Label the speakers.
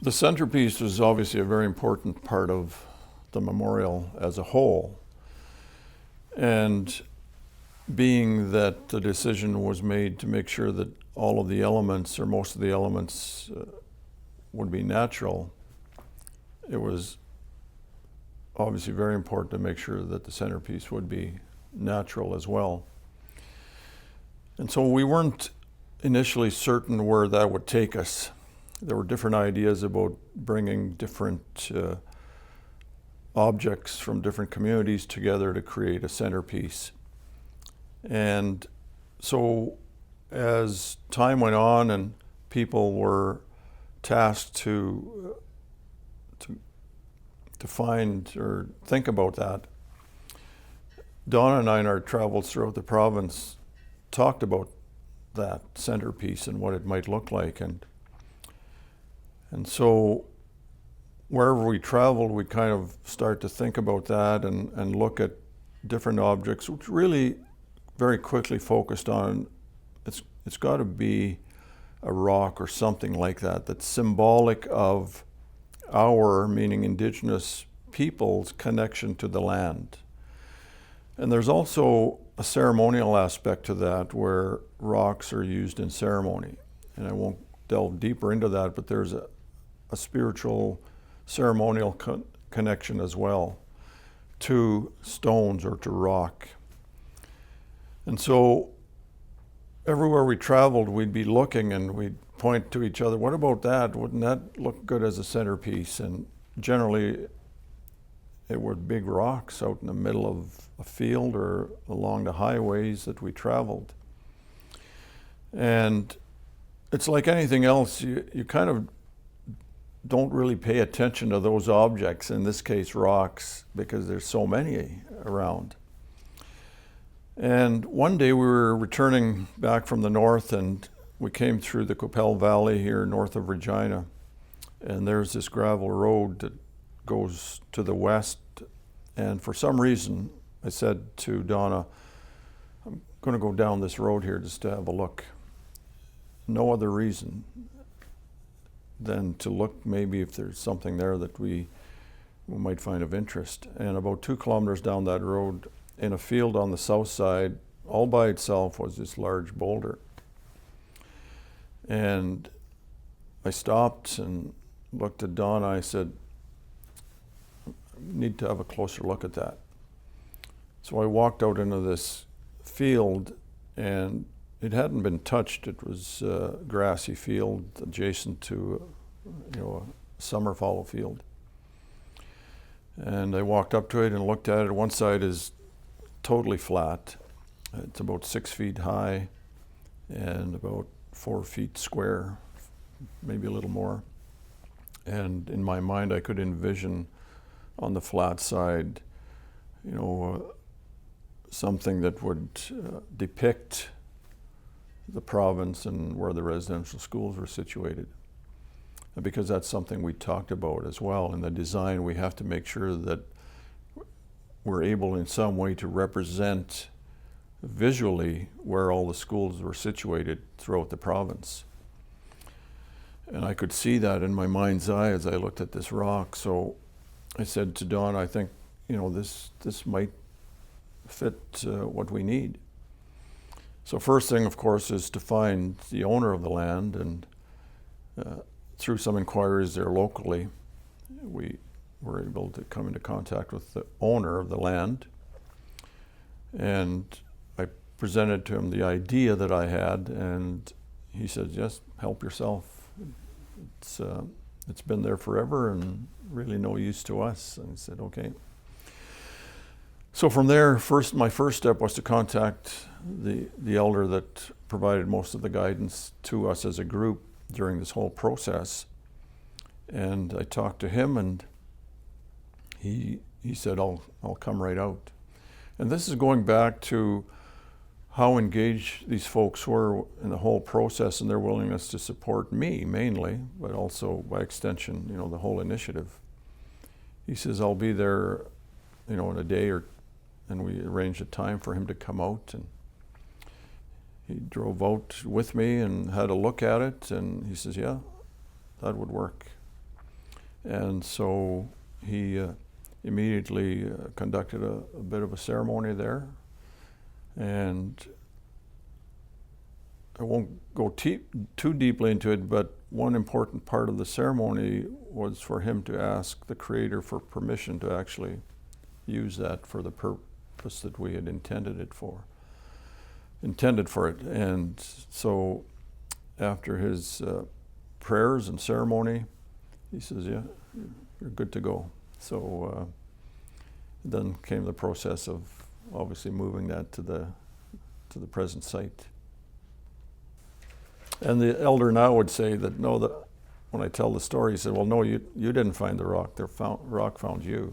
Speaker 1: The centerpiece was obviously a very important part of the memorial as a whole. And being that the decision was made to make sure that all of the elements, or most of the elements, would be natural, it was obviously very important to make sure that the centerpiece would be natural as well. And so we weren't initially certain where that would take us. There were different ideas about bringing different objects from different communities together to create a centerpiece. And so as time went on and people were tasked to find or think about that, Donna and I in our travels throughout the province talked about that centerpiece and what it might look like. And so wherever we traveled, we kind of start to think about that and look at different objects, which really very quickly focused on it's got to be a rock or something like that that's symbolic of our, meaning Indigenous people's, connection to the land. And there's also a ceremonial aspect to that where rocks are used in ceremony. And I won't delve deeper into that, but there's a spiritual ceremonial connection as well to stones or to rock. And so everywhere we traveled, we'd be looking and we'd point to each other, what about that? Wouldn't that look good as a centerpiece? And generally it were big rocks out in the middle of a field or along the highways that we traveled. And it's like anything else, you kind of don't really pay attention to those objects, in this case rocks, because there's so many around. And one day we were returning back from the north and we came through the Qu'Appelle Valley here north of Regina. And there's this gravel road that goes to the west. And for some reason, I said to Donna, I'm going to go down this road here just to have a look. No other reason than to look maybe if there's something there that we might find of interest. And about 2 kilometers down that road, in a field on the south side, all by itself, was this large boulder. And I stopped and looked at Donna. I said, I need to have a closer look at that. So I walked out into this field, and it hadn't been touched. It was a grassy field adjacent to a summer fallow field. And I walked up to it and looked at it. One side is totally flat. It's about 6 feet high and about 4 feet square, maybe a little more. And in my mind, I could envision on the flat side, something that would depict the province and where the residential schools were situated. And because that's something we talked about as well. In the design, we have to make sure that we're able in some way to represent visually where all the schools were situated throughout the province. And I could see that in my mind's eye as I looked at this rock. So I said to Dawn, I think, this might fit what we need. So first thing, of course, is to find the owner of the land, and through some inquiries there locally, we were able to come into contact with the owner of the land. And I presented to him the idea that I had, and he said, just help yourself. It's been there forever and really no use to us. And I said, okay. So from there, my first step was to contact the elder that provided most of the guidance to us as a group during this whole process. And I talked to him, and he said, I'll come right out. And this is going back to how engaged these folks were in the whole process and their willingness to support me mainly, but also by extension, the whole initiative. He says, I'll be there, in a day, and we arranged a time for him to come out. And he drove out with me and had a look at it, and he says, yeah, that would work. And so he immediately conducted a bit of a ceremony there. And I won't go too deeply into it, but one important part of the ceremony was for him to ask the Creator for permission to actually use that for the purpose that we had intended for it. And so after his prayers and ceremony, he says, yeah, you're good to go. So then came the process of obviously moving that to the present site. And the elder now would say that, no, when I tell the story, he said, well, no, you didn't find the rock. The rock found you.